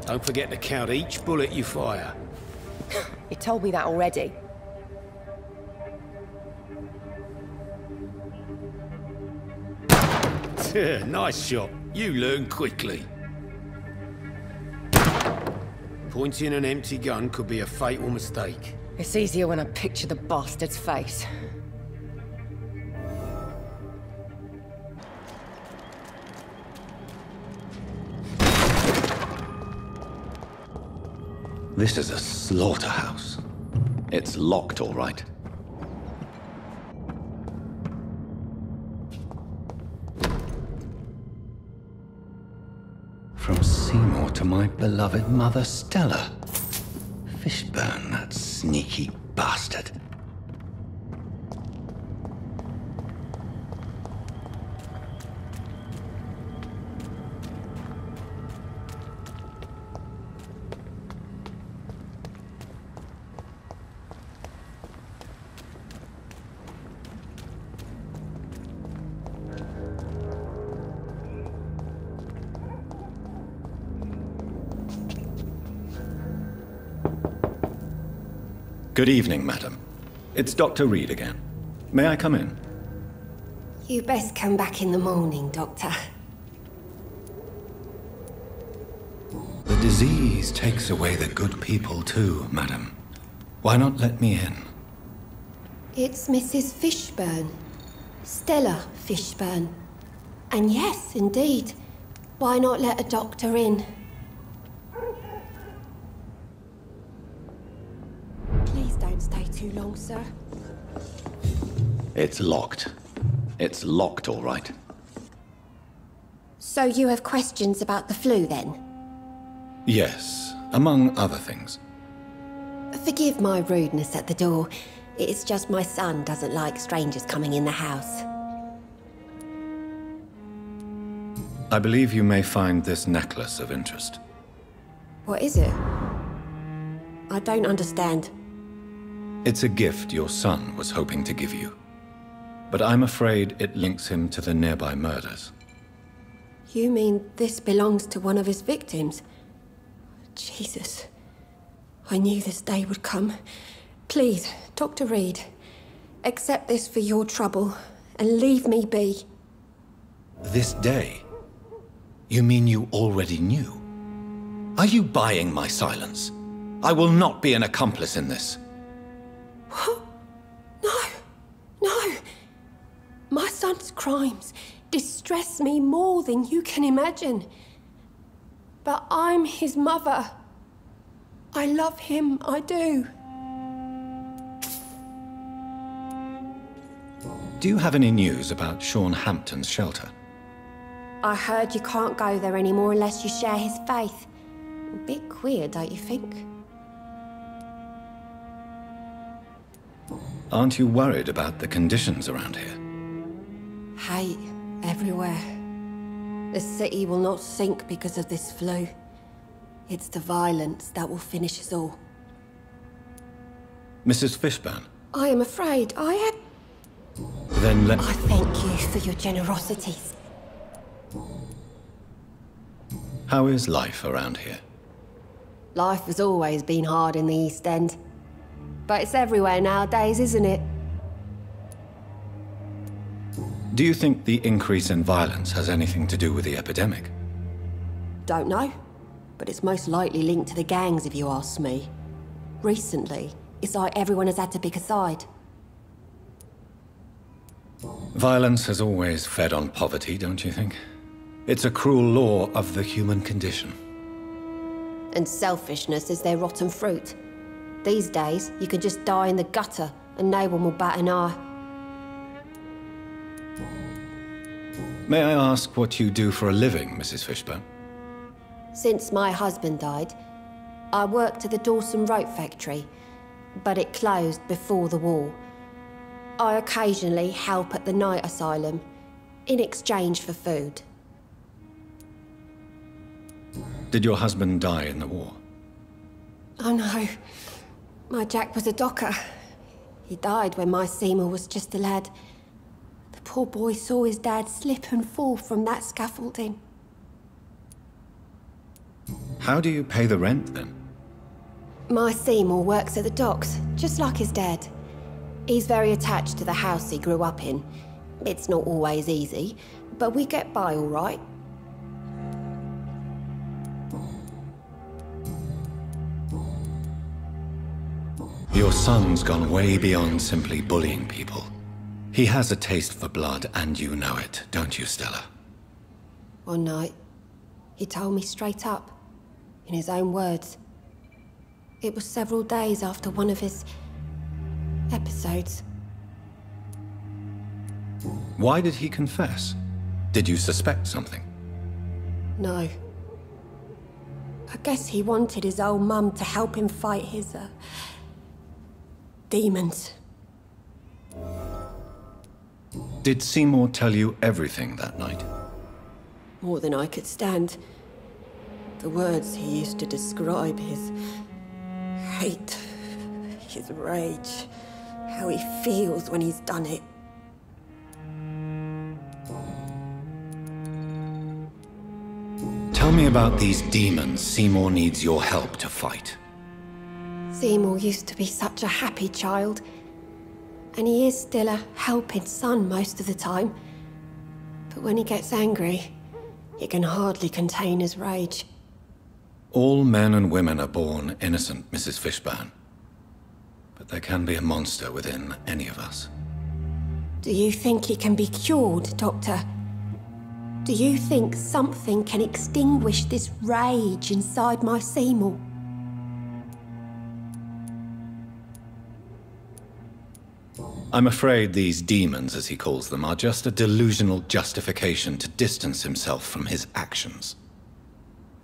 Don't forget to count each bullet you fire. You told me that already. Nice shot. You learn quickly. Pointing an empty gun could be a fatal mistake. It's easier when I picture the bastard's face. This is a slaughterhouse. It's locked, all right. From Seymour to my beloved mother, Stella. Fishburne, that sneaky bastard. Good evening, madam. It's Dr. Reed again. May I come in? You best come back in the morning, Doctor. The disease takes away the good people too, madam. Why not let me in? It's Mrs. Fishburne. Stella Fishburne. And yes, indeed. Why not let a doctor in? Please don't stay too long, sir. It's locked. It's locked, all right. So you have questions about the flu, then? Yes, among other things. Forgive my rudeness at the door. It's just my son doesn't like strangers coming in the house. I believe you may find this necklace of interest. What is it? I don't understand. It's a gift your son was hoping to give you. But I'm afraid it links him to the nearby murders. You mean this belongs to one of his victims? Jesus. I knew this day would come. Please, Dr. Reed, accept this for your trouble and leave me be. This day? You mean you already knew? Are you buying my silence? I will not be an accomplice in this. What? No. My son's crimes distress me more than you can imagine. But I'm his mother. I love him, I do. Do you have any news about Sean Hampton's shelter? I heard you can't go there anymore unless you share his faith. A bit queer, don't you think? Aren't you worried about the conditions around here? Hate everywhere. The city will not sink because of this flu. It's the violence that will finish us all. Mrs. Fishburne? I am afraid I had... Then let... I thank you for your generosities. How is life around here? Life has always been hard in the East End. But it's everywhere nowadays, isn't it? Do you think the increase in violence has anything to do with the epidemic? Don't know. But it's most likely linked to the gangs, if you ask me. Recently, it's like everyone has had to pick a side. Violence has always fed on poverty, don't you think? It's a cruel law of the human condition. And selfishness is their rotten fruit. These days, you can just die in the gutter and no one will bat an eye. May I ask what you do for a living, Mrs. Fishburne? Since my husband died, I worked at the Dawson Rope factory, but it closed before the war. I occasionally help at the night asylum, in exchange for food. Did your husband die in the war? Oh no, my Jack was a docker. He died when my Seymour was just a lad. The poor boy saw his dad slip and fall from that scaffolding. How do you pay the rent, then? My Seymour works at the docks, just like his dad. He's very attached to the house he grew up in. It's not always easy, but we get by all right. Your son's gone way beyond simply bullying people. He has a taste for blood, and you know it, don't you, Stella? One night, he told me straight up, in his own words. It was several days after one of his episodes. Why did he confess? Did you suspect something? No. I guess he wanted his old mum to help him fight his, demons. Did Seymour tell you everything that night? More than I could stand. The words he used to describe his hate, his rage, how he feels when he's done it. Tell me about these demons Seymour needs your help to fight. Seymour used to be such a happy child, and he is still a helping son most of the time. But when he gets angry, he can hardly contain his rage. All men and women are born innocent, Mrs. Fishburne. But there can be a monster within any of us. Do you think he can be cured, Doctor? Do you think something can extinguish this rage inside my Seymour? I'm afraid these demons, as he calls them, are just a delusional justification to distance himself from his actions.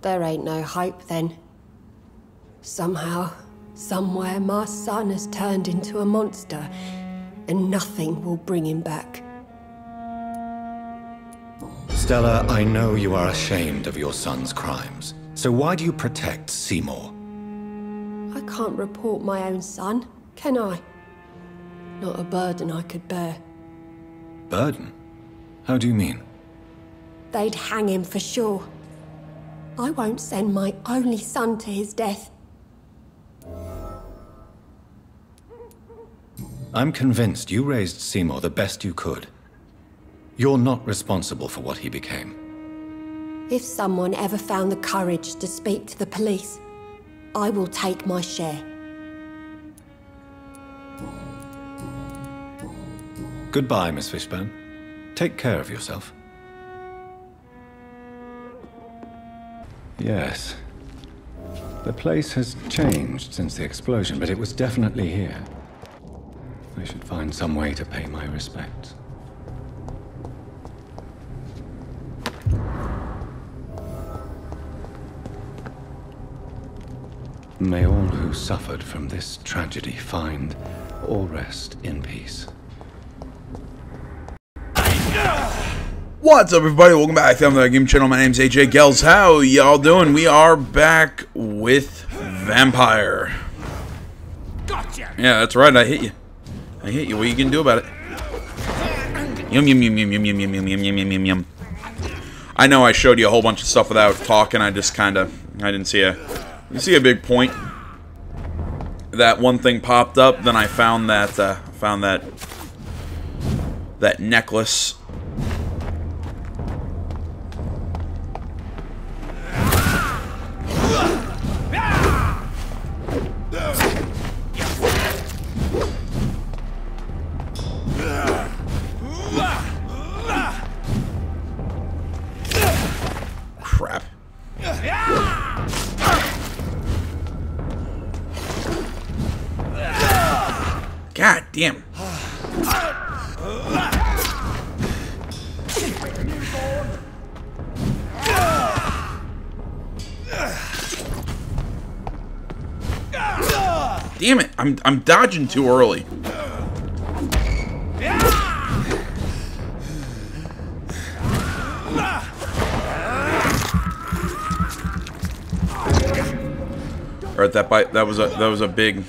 There ain't no hope, then. Somehow, somewhere, my son has turned into a monster, and nothing will bring him back. Stella, I know you are ashamed of your son's crimes. So why do you protect Seymour? I can't report my own son, can I? Not a burden I could bear. Burden? How do you mean? They'd hang him for sure. I won't send my only son to his death. I'm convinced you raised Seymour the best you could. You're not responsible for what he became. If someone ever found the courage to speak to the police, I will take my share. Goodbye, Miss Fishburne. Take care of yourself. Yes. The place has changed since the explosion, but it was definitely here. I should find some way to pay my respects. May all who suffered from this tragedy find all rest in peace. What's up, everybody? Welcome back to the Game Channel. My name's AJ Gels. How y'all doing? We are back with Vampyr. Gotcha. Yeah, that's right. I hit you. I hit you. What are you gonna do about it? Yum yum yum yum yum yum yum yum yum yum yum yum. I know I showed you a whole bunch of stuff without talking. I just I didn't see a big point. That one thing popped up. Then I found that that necklace. Crap. God damn. Damn it. I'm dodging too early. Alright, that bite, that was a big.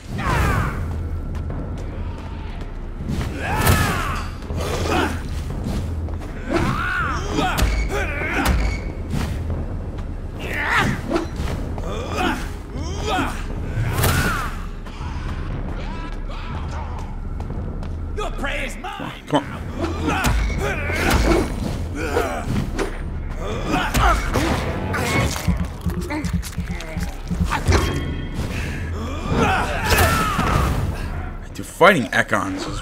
fighting Ekons is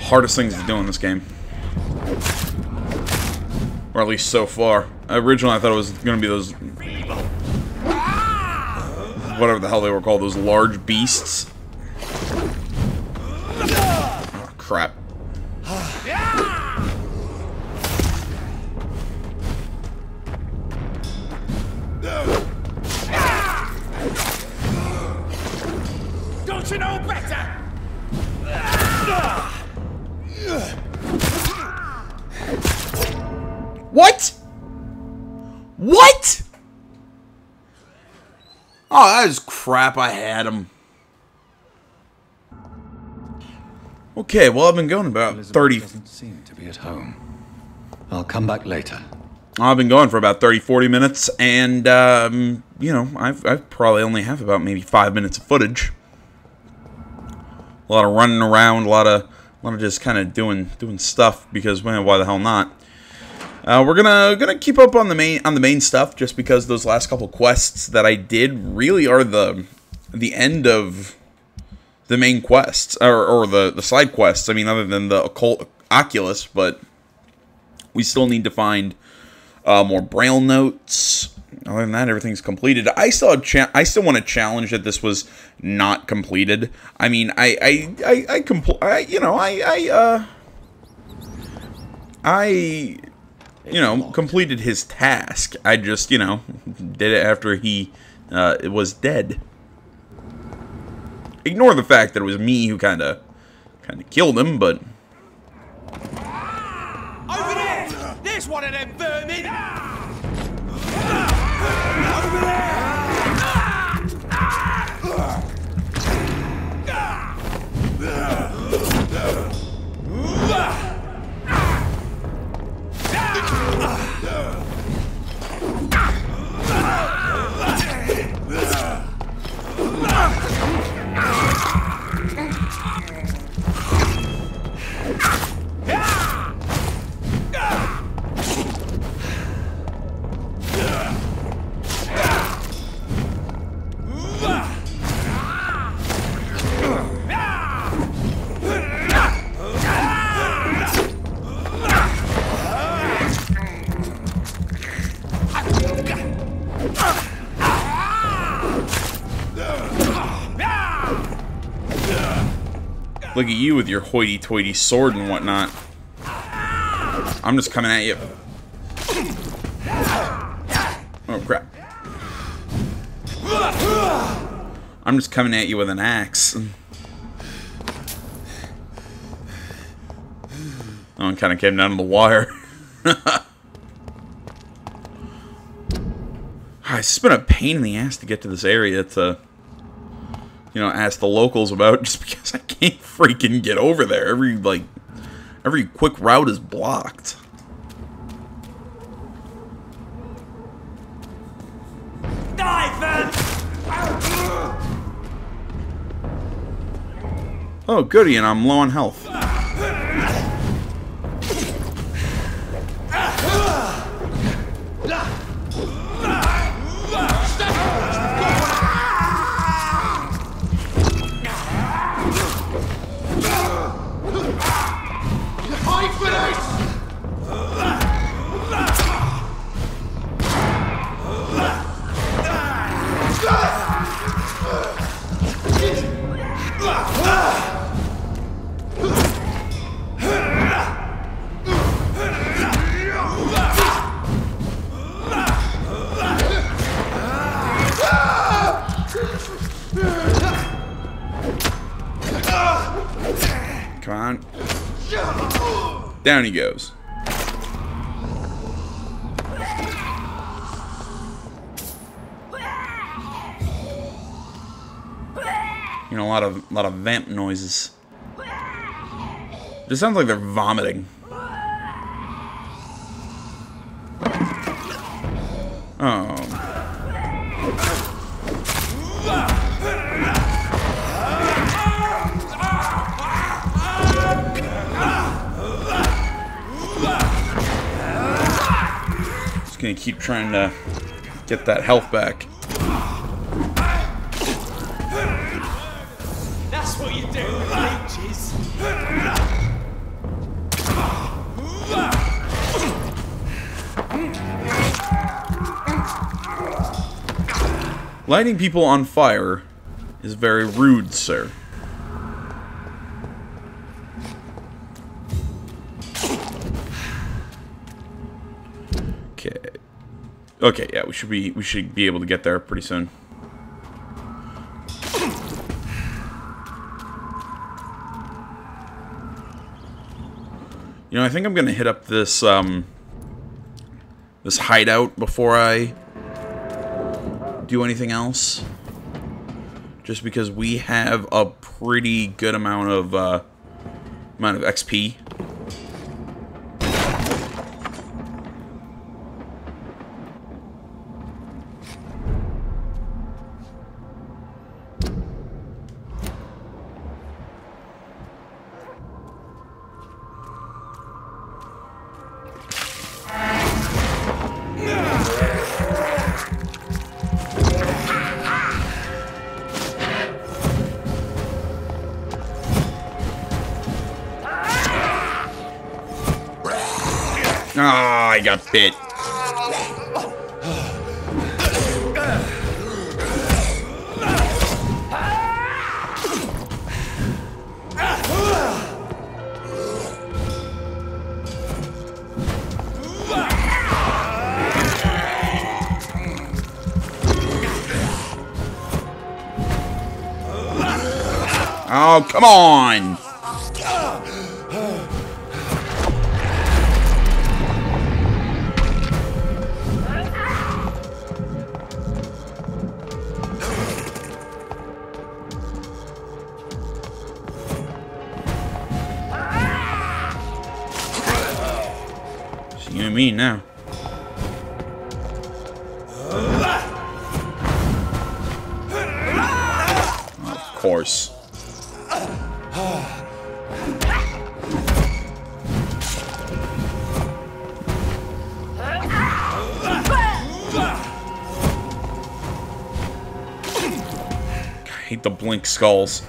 hardest things to do in this game. Or at least so far. Originally I thought it was going to be those... whatever the hell they were called, those large beasts. Oh, crap. Don't you know better? What? What? Oh, that is crap. I had him. Okay, well, I've been going about Elizabeth 30... doesn't seem to be at home. I'll come back later. I've been going for about 30-40 minutes, and, you know, I've probably only have about maybe 5 minutes of footage. A lot of running around, a lot of just kind of doing stuff, because, well, why the hell not? We're gonna keep up on the main stuff, just because those last couple quests that I did really are the end of the main quests, or the side quests. I mean, other than the occult Oculus, but we still need to find more Braille notes. Other than that, everything's completed. I still want to challenge that this was not completed. I mean, completed his task. I just, did it after he was dead. Ignore the fact that it was me who kind of killed him, but... Over there! There's one of them vermin! Over there! Look at you with your hoity-toity sword and whatnot. I'm just coming at you. Oh, crap. I'm just coming at you with an axe. Oh, it kind of came down to the wire. It's been a pain in the ass to get to this area to... ask the locals about, just because I can't freaking get over there. Every quick route is blocked. Oh, goody, and I'm low on health. Come on. Down he goes. A lot of vamp noises. It sounds like they're vomiting. Oh. Just gonna keep trying to get that health back. That's what Lighting people on fire is very rude, sir. Okay. Okay, yeah, we should be able to get there pretty soon. You know, I think I'm gonna hit up this this hideout before I do anything else. Just because we have a pretty good amount of XP. Ah, I got bit. Oh, come on! It's you and me now. Of course. I hate the blink skulls.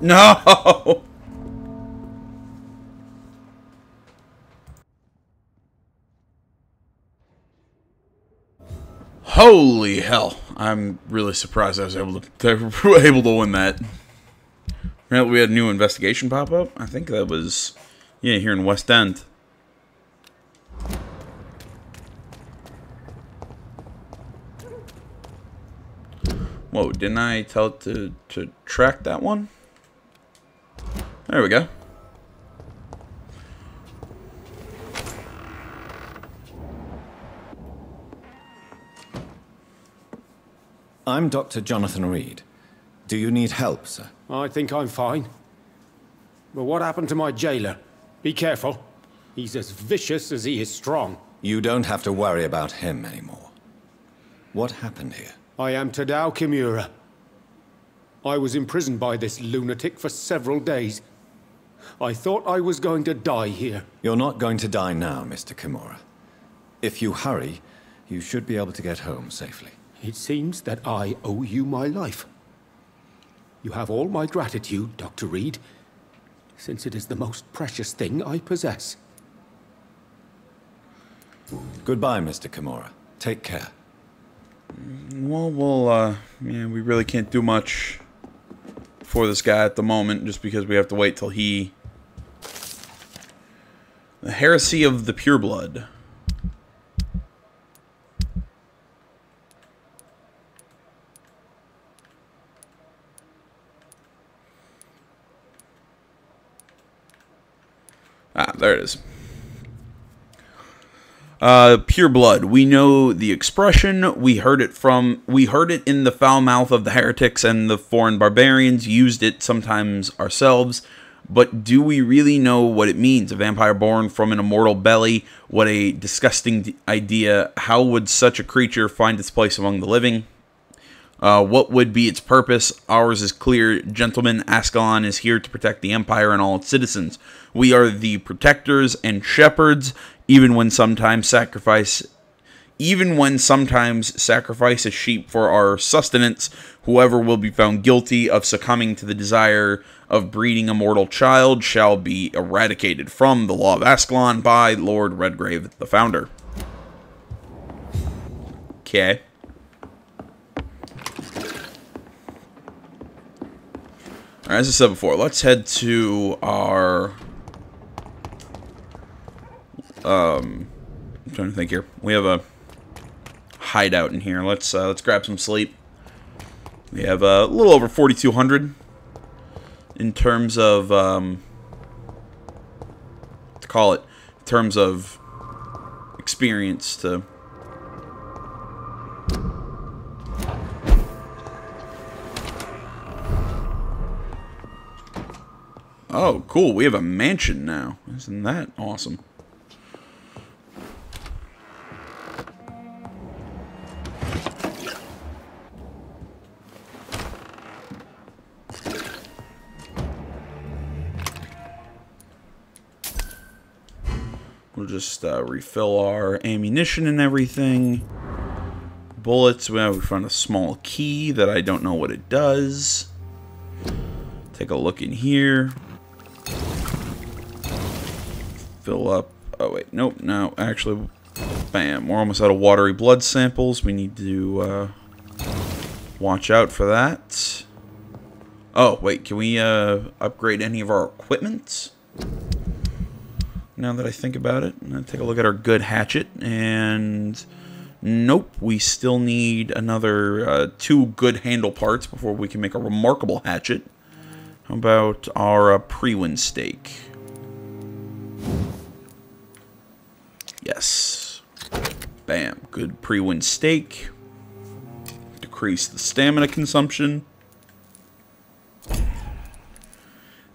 No! Holy hell. I'm really surprised I was able to win that. Apparently we had a new investigation pop up. I think that was, yeah, here in West End. Whoa, didn't I tell it to track that one? There we go. I'm Dr. Jonathan Reed. Do you need help, sir? I think I'm fine. But what happened to my jailer? Be careful. He's as vicious as he is strong. You don't have to worry about him anymore. What happened here? I am Tadao Kimura. I was imprisoned by this lunatic for several days. I thought I was going to die here. You're not going to die now, Mr. Kimura. If you hurry, you should be able to get home safely. It seems that I owe you my life. You have all my gratitude, Dr. Reed, since it is the most precious thing I possess. Goodbye, Mr. Kimura. Take care. Well, yeah, we really can't do much for this guy at the moment, just because we have to wait till he... The Heresy of the Pureblood. Ah, there it is. Pure blood. We know the expression. We heard it in the foul mouth of the heretics and the foreign barbarians. Used it sometimes ourselves. But do we really know what it means? A vampire born from an immortal belly. What a disgusting idea. How would such a creature find its place among the living? What would be its purpose? Ours is clear, gentlemen. Ascalon is here to protect the Empire and all its citizens. We are the protectors and shepherds, even when sometimes sacrifice a sheep for our sustenance. Whoever will be found guilty of succumbing to the desire of breeding a mortal child shall be eradicated from the law of Ascalon by Lord Redgrave, the founder. Okay. As I said before, let's head to our... I'm trying to think here. We have a hideout in here. Let's grab some sleep. We have a little over 4,200 in terms of in terms of experience to. Oh, cool. We have a mansion now. Isn't that awesome? We'll just refill our ammunition and everything. Bullets. We found a small key that I don't know what it does. Take a look in here. Fill up. Oh, wait. Nope. No. Actually, bam. We're almost out of watery blood samples. We need to watch out for that. Oh, wait. Can we upgrade any of our equipment? Now that I think about it. I'm going to take a look at our good hatchet. And nope. We still need another 2 good handle parts before we can make a remarkable hatchet. How about our pre-win stake? Yes. Bam. Good pre-win stake. Decrease the stamina consumption.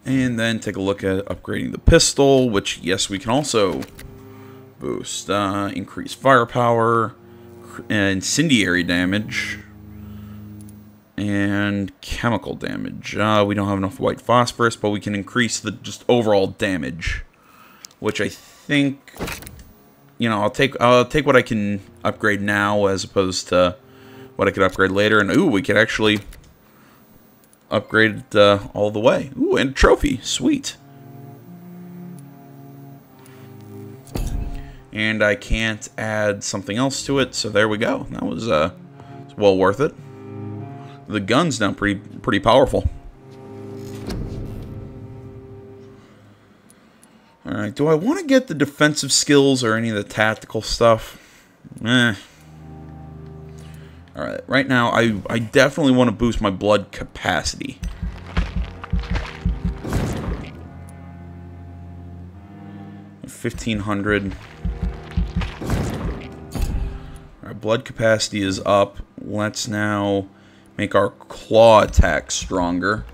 And then take a look at upgrading the pistol, which, yes, we can also boost. Increase firepower, incendiary damage, and chemical damage. We don't have enough white phosphorus, but we can increase the just overall damage, which I think, you know, I'll take what I can upgrade now as opposed to what I could upgrade later. And ooh, we could actually upgrade it all the way. Ooh, and a trophy, sweet. And I can't add something else to it, so there we go. That was well worth it. The gun's now pretty powerful. Alright, do I want to get the defensive skills or any of the tactical stuff? Alright, right now I definitely want to boost my blood capacity. $1,500. Alright, blood capacity is up. Let's now make our claw attack stronger.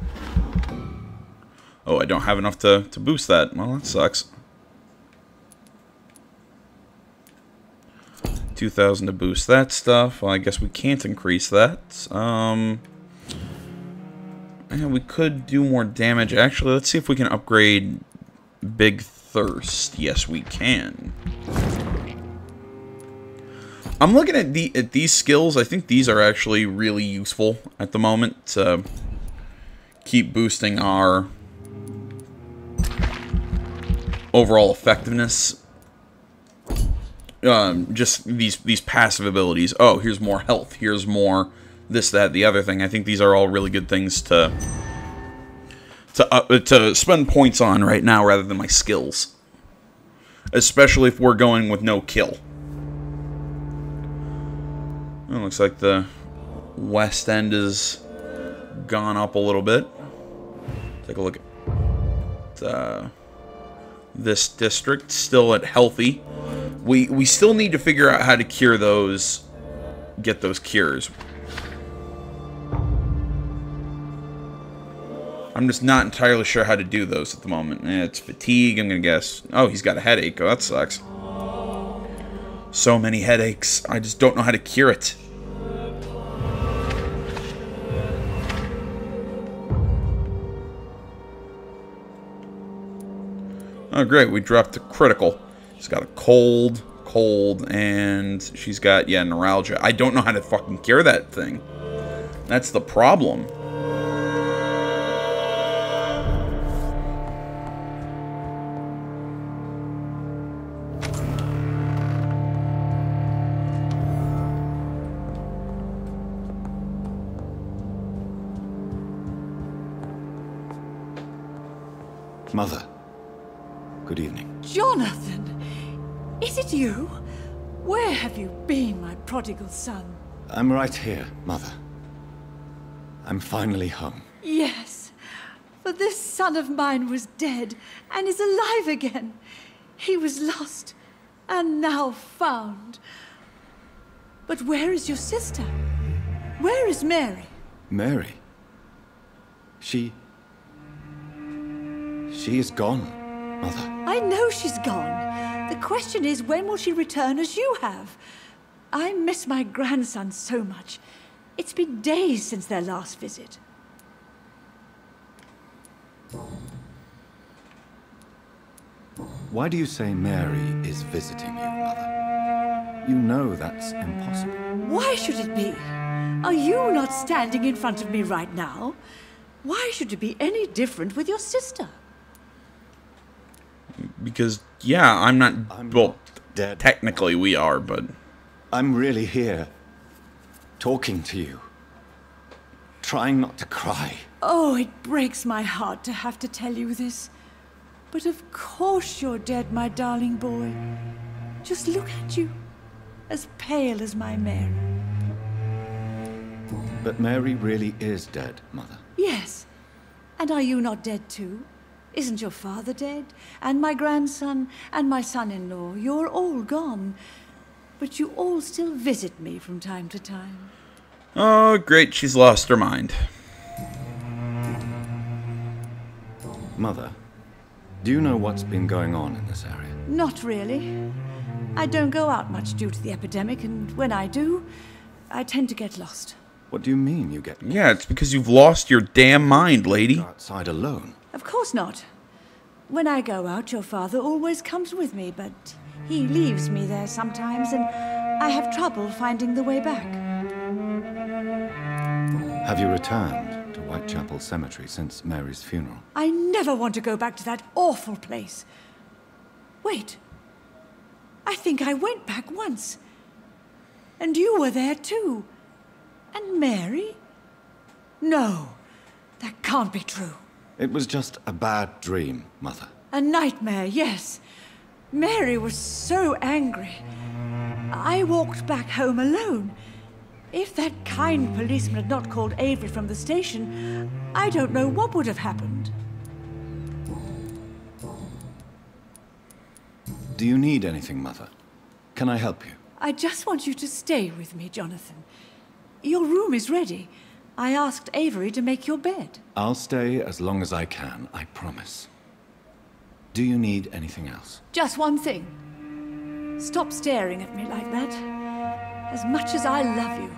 Oh, I don't have enough to boost that. Well, that sucks. 2,000 to boost that stuff. Well, I guess we can't increase that. And we could do more damage. Actually, let's see if we can upgrade Big Thirst. Yes, we can. I'm looking at these skills. I think these are actually really useful at the moment to keep boosting our overall effectiveness. Just these passive abilities. Oh, here's more health. Here's more this, that, the other thing. I think these are all really good things to spend points on right now rather than my skills. Especially if we're going with no kill. It looks like the west end is gone up a little bit. Take a look at this district. Still at healthy. We still need to figure out how to cure those, get those cures. I'm just not entirely sure how to do those at the moment. It's fatigue, I'm gonna guess. Oh, he's got a headache. Oh, that sucks. So many headaches. I just don't know how to cure it. Oh, great. We dropped a critical. She's got a cold, and she's got, yeah, neuralgia. I don't know how to fucking cure that thing. That's the problem. Mother, good evening. Jonathan! Is it you? Where have you been, my prodigal son? I'm right here, Mother. I'm finally home. Yes, for this son of mine was dead and is alive again. He was lost and now found. But where is your sister? Where is Mary? Mary? She is gone, Mother. I know she's gone. The question is, when will she return as you have? I miss my grandson so much. It's been days since their last visit. Why do you say Mary is visiting you, Mother? You know that's impossible. Why should it be? Are you not standing in front of me right now? Why should it be any different with your sister? Because, yeah, I'm not... well, not dead. Technically we are, but... I'm really here, talking to you, trying not to cry. Oh, it breaks my heart to have to tell you this. But of course you're dead, my darling boy. Just look at you, as pale as my Mary. But Mary really is dead, Mother. Yes. And are you not dead too? Isn't your father dead? And my grandson, and my son-in-law? You're all gone. But you all still visit me from time to time. Oh, great, she's lost her mind. Mother, do you know what's been going on in this area? Not really. I don't go out much due to the epidemic, and when I do, I tend to get lost. What do you mean you get lost? Yeah, it's because you've lost your damn mind, lady. Outside alone? Of course not. When I go out, your father always comes with me, but he leaves me there sometimes, and I have trouble finding the way back. Have you returned to Whitechapel Cemetery since Mary's funeral? I never want to go back to that awful place. Wait. I think I went back once. And you were there too. And Mary? No, that can't be true. It was just a bad dream, Mother. A nightmare, yes. Mary was so angry. I walked back home alone. If that kind policeman had not called Avery from the station, I don't know what would have happened. Do you need anything, Mother? Can I help you? I just want you to stay with me, Jonathan. Your room is ready. I asked Avery to make your bed. I'll stay as long as I can, I promise. Do you need anything else? Just one thing. Stop staring at me like that. As much as I love you,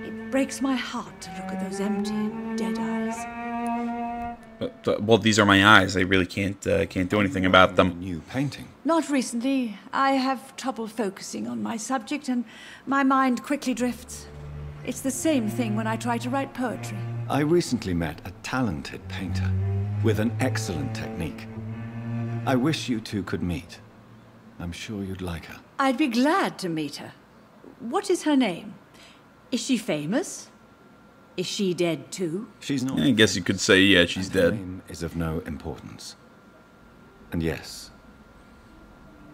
it breaks my heart to look at those empty, dead eyes. Well, these are my eyes. I really can't do anything about them. New painting. Not recently. I have trouble focusing on my subject, and my mind quickly drifts. It's the same thing when I try to write poetry. I recently met a talented painter with an excellent technique. I wish you two could meet. I'm sure you'd like her. I'd be glad to meet her. What is her name? Is she famous? Is she dead too? She's not. I guess you could say, yeah, she's Her dead. name is of no importance. And yes,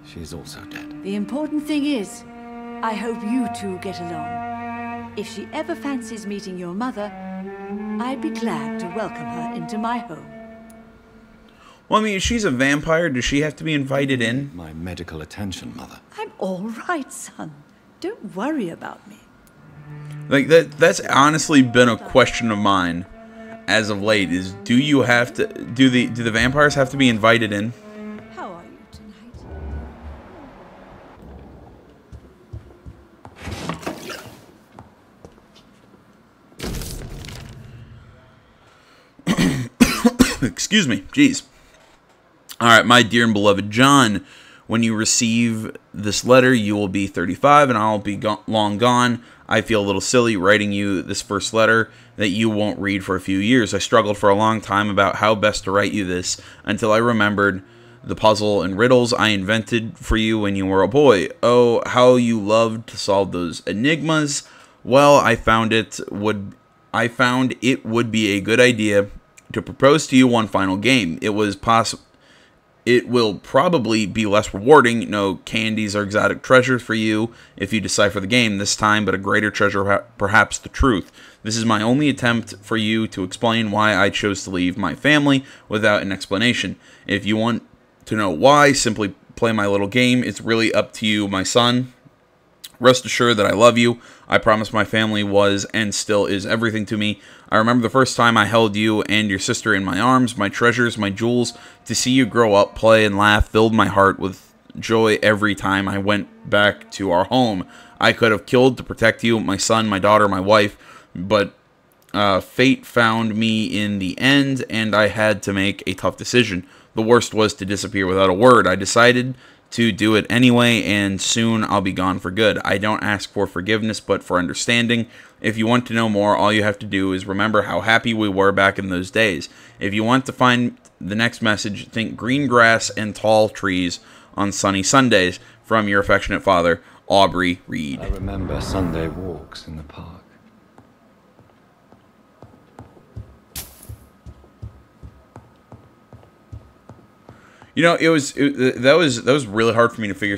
she is also dead. The important thing is, I hope you two get along. If she ever fancies meeting your mother, I'd be glad to welcome her into my home. Well, I mean, if she's a vampire, does she have to be invited in? My medical attention, Mother. I'm all right, son. Don't worry about me. Like, that's honestly been a question of mine as of late, is do you have to, do the vampires have to be invited in? How are you tonight? Excuse me. Jeez. Alright, my dear and beloved John, when you receive this letter, you will be 35 and I'll be long gone. I feel a little silly writing you this first letter that you won't read for a few years. I struggled for a long time about how best to write you this until I remembered the puzzle and riddles I invented for you when you were a boy. Oh, how you loved to solve those enigmas. Well, I found it would be a good idea to propose to you one final game. It will probably be less rewarding. No candies or exotic treasures for you if you decipher the game this time, but a greater treasure, perhaps the truth. This is my only attempt for you to explain why I chose to leave my family without an explanation. If you want to know why, simply play my little game. It's really up to you, my son. Rest assured that I love you. I promise my family was and still is everything to me. I remember the first time I held you and your sister in my arms, my treasures, my jewels. To see you grow up, play, and laugh filled my heart with joy every time I went back to our home. I could have killed to protect you, my son, my daughter, my wife, but fate found me in the end, and I had to make a tough decision. The worst was to disappear without a word. I decided to do it anyway, and soon I'll be gone for good. I don't ask for forgiveness, but for understanding. If you want to know more, all you have to do is remember how happy we were back in those days. If you want to find the next message, think green grass and tall trees on sunny Sundays. From your affectionate father, Aubrey Reed. I remember Sunday walks in the park. You know, that was really hard for me to figure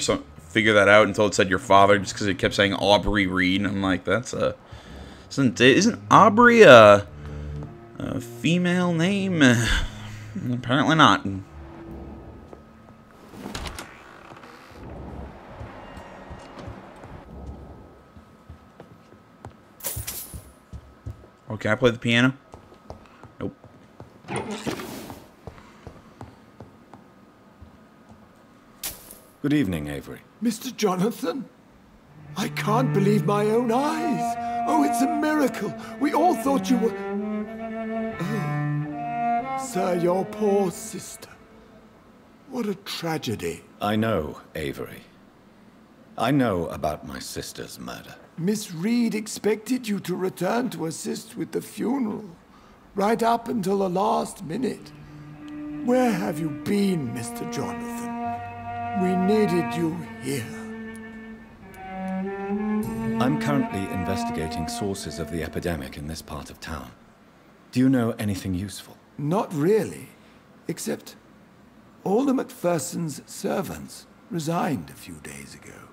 that out until it said your father, just because it kept saying Aubrey Reed, and I'm like, isn't Aubrey a female name? Apparently not. Oh, can I play the piano? Nope. Good evening, Avery. Mr. Jonathan? I can't believe my own eyes. Oh, it's a miracle. We all thought you were... Oh, sir, your poor sister. What a tragedy. I know, Avery. I know about my sister's murder. Miss Reed expected you to return to assist with the funeral, right up until the last minute. Where have you been, Mr. Jonathan? We needed you here. I'm currently investigating sources of the epidemic in this part of town. Do you know anything useful? Not really, except all the MacPherson's servants resigned a few days ago.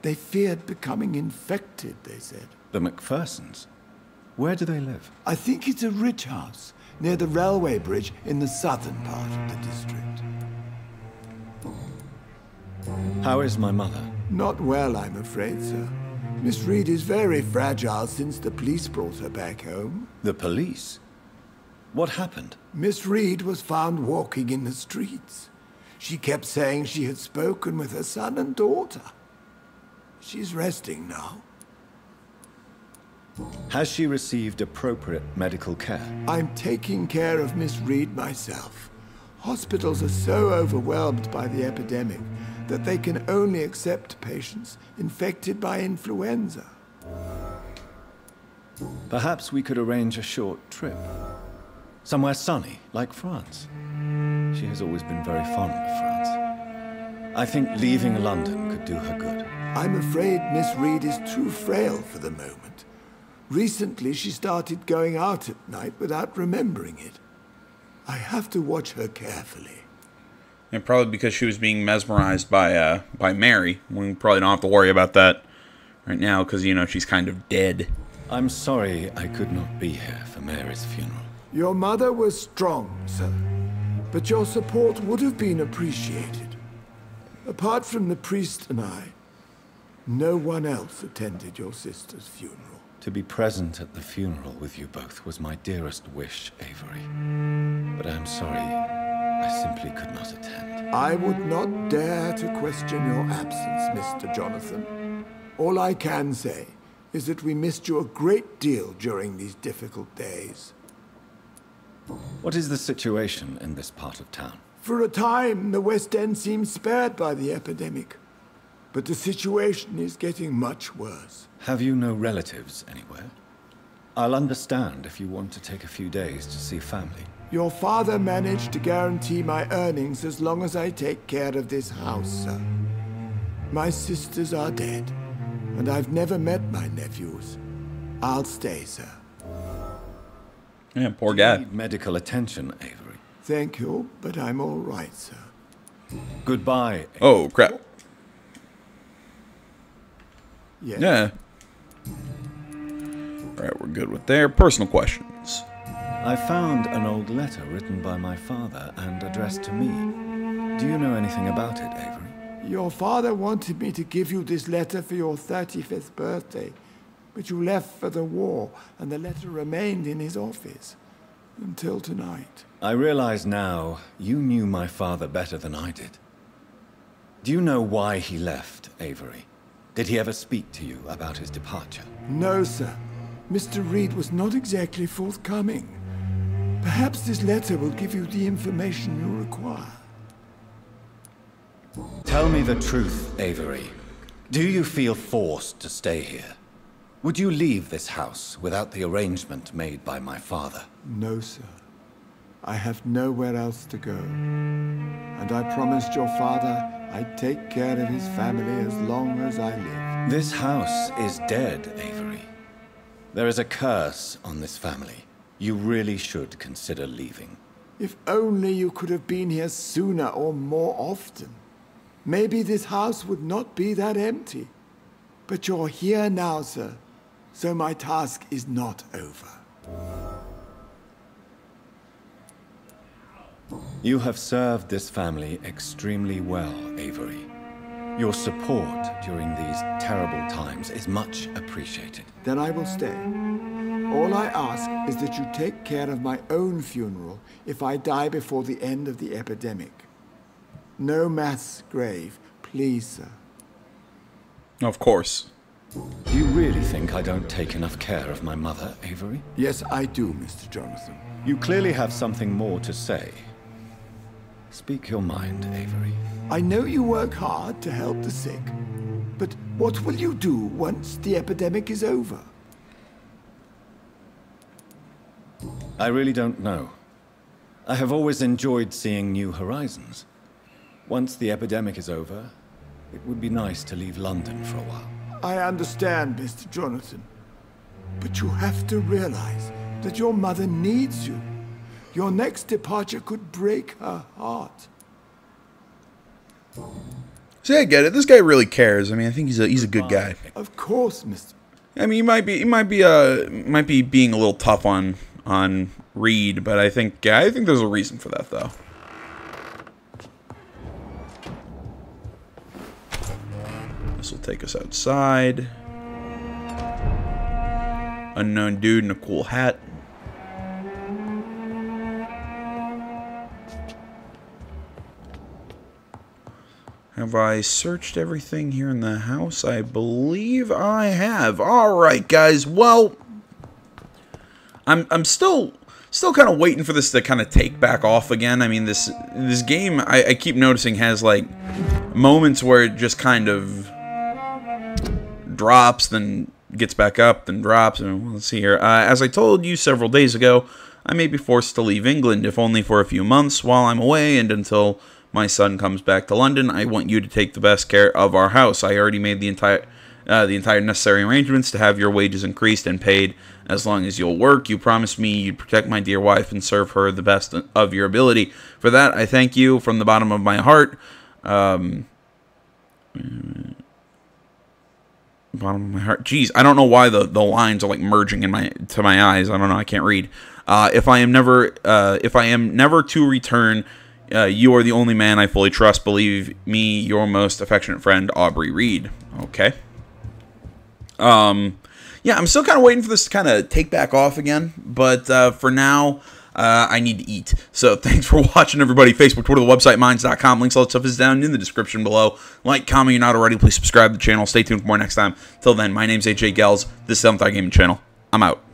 They feared becoming infected, they said. The MacPhersons? Where do they live? I think it's a rich house near the railway bridge in the southern part of the district. How is my mother? Not well, I'm afraid, sir. Miss Reed is very fragile since the police brought her back home. The police? What happened? Miss Reed was found walking in the streets. She kept saying she had spoken with her son and daughter. She's resting now. Has she received appropriate medical care? I'm taking care of Miss Reed myself. Hospitals are so overwhelmed by the epidemic that they can only accept patients infected by influenza. Perhaps we could arrange a short trip. Somewhere sunny, like France. She has always been very fond of France. I think leaving London could do her good. I'm afraid Miss Reed is too frail for the moment. Recently, she started going out at night without remembering it. I have to watch her carefully. And probably because she was being mesmerized by Mary. We probably don't have to worry about that right now, because, you know, she's kind of dead. I'm sorry I could not be here for Mary's funeral. Your mother was strong, sir. but your support would have been appreciated. Apart from the priest and I, no one else attended your sister's funeral. To be present at the funeral with you both was my dearest wish, Avery. But I'm sorry, I simply could not attend. I would not dare to question your absence, Mr. Jonathan. All I can say is that we missed you a great deal during these difficult days. What is the situation in this part of town? For a time, the West End seemed spared by the epidemic. But the situation is getting much worse. Have you no relatives anywhere? I'll understand if you want to take a few days to see family. Your father managed to guarantee my earnings as long as I take care of this house, sir. My sisters are dead, and I've never met my nephews. I'll stay, sir. Yeah, poor guy. Need medical attention, Avery. Thank you, but I'm all right, sir. Goodbye, Avery. Oh, crap. Yes. Yeah. Alright, we're good with there. Personal questions. I found an old letter written by my father and addressed to me. Do you know anything about it, Avery? Your father wanted me to give you this letter for your 35th birthday, but you left for the war, and the letter remained in his office until tonight. I realize now you knew my father better than I did. Do you know why he left, Avery? Did he ever speak to you about his departure? No, sir. Mr. Reed was not exactly forthcoming. Perhaps this letter will give you the information you require. Tell me the truth, Avery. Do you feel forced to stay here? Would you leave this house without the arrangement made by my father? No, sir. I have nowhere else to go. And I promised your father I'd take care of his family as long as I live. This house is dead, Avery. There is a curse on this family. You really should consider leaving. If only you could have been here sooner or more often. Maybe this house would not be that empty. But you're here now, sir, so my task is not over. You have served this family extremely well, Avery. Your support during these terrible times is much appreciated. Then I will stay. All I ask is that you take care of my own funeral if I die before the end of the epidemic. No mass grave, please, sir. Of course. Do you really think I don't take enough care of my mother, Avery? Yes, I do, Mr. Jonathan. You clearly have something more to say. Speak your mind, Avery. I know you work hard to help the sick, but what will you do once the epidemic is over? I really don't know. I have always enjoyed seeing new horizons. Once the epidemic is over, it would be nice to leave London for a while. I understand, Mr. Jonathan, but you have to realize that your mother needs you. Your next departure could break her heart. See, I get it. This guy really cares. I mean, I think he's a good guy. Of course, Mr. I mean, he might be being a little tough on Reed, but I think there's a reason for that, though. This will take us outside. Unknown dude in a cool hat. Have I searched everything here in the house? I believe I have. All right, guys. Well, I'm still kind of waiting for this to kind of take back off again. I mean, this game I keep noticing has like moments where it just kind of drops, then gets back up, then drops. And let's see here. As I told you several days ago, I may be forced to leave England, if only for a few months while I'm away and until my son comes back to London. I want you to take the best care of our house. I already made the entire necessary arrangements to have your wages increased and paid as long as you'll work. You promised me you'd protect my dear wife and serve her the best of your ability. For that, I thank you from the bottom of my heart. Bottom of my heart. Jeez, I don't know why the lines are like merging in to my eyes. I don't know. I can't read. If I am never to return, you are the only man I fully trust. Believe me, your most affectionate friend, Aubrey Reed. Okay. Yeah, I'm still kind of waiting for this to kind of take back off again, but for now, I need to eat. So thanks for watching, everybody. Facebook, Twitter, the website, minds.com. Links, all that stuff is down in the description below. Like, comment, you're not already. Please subscribe to the channel. Stay tuned for more next time. Till then, my name's AJ Gels. This is 7th Eye Gaming Channel. I'm out.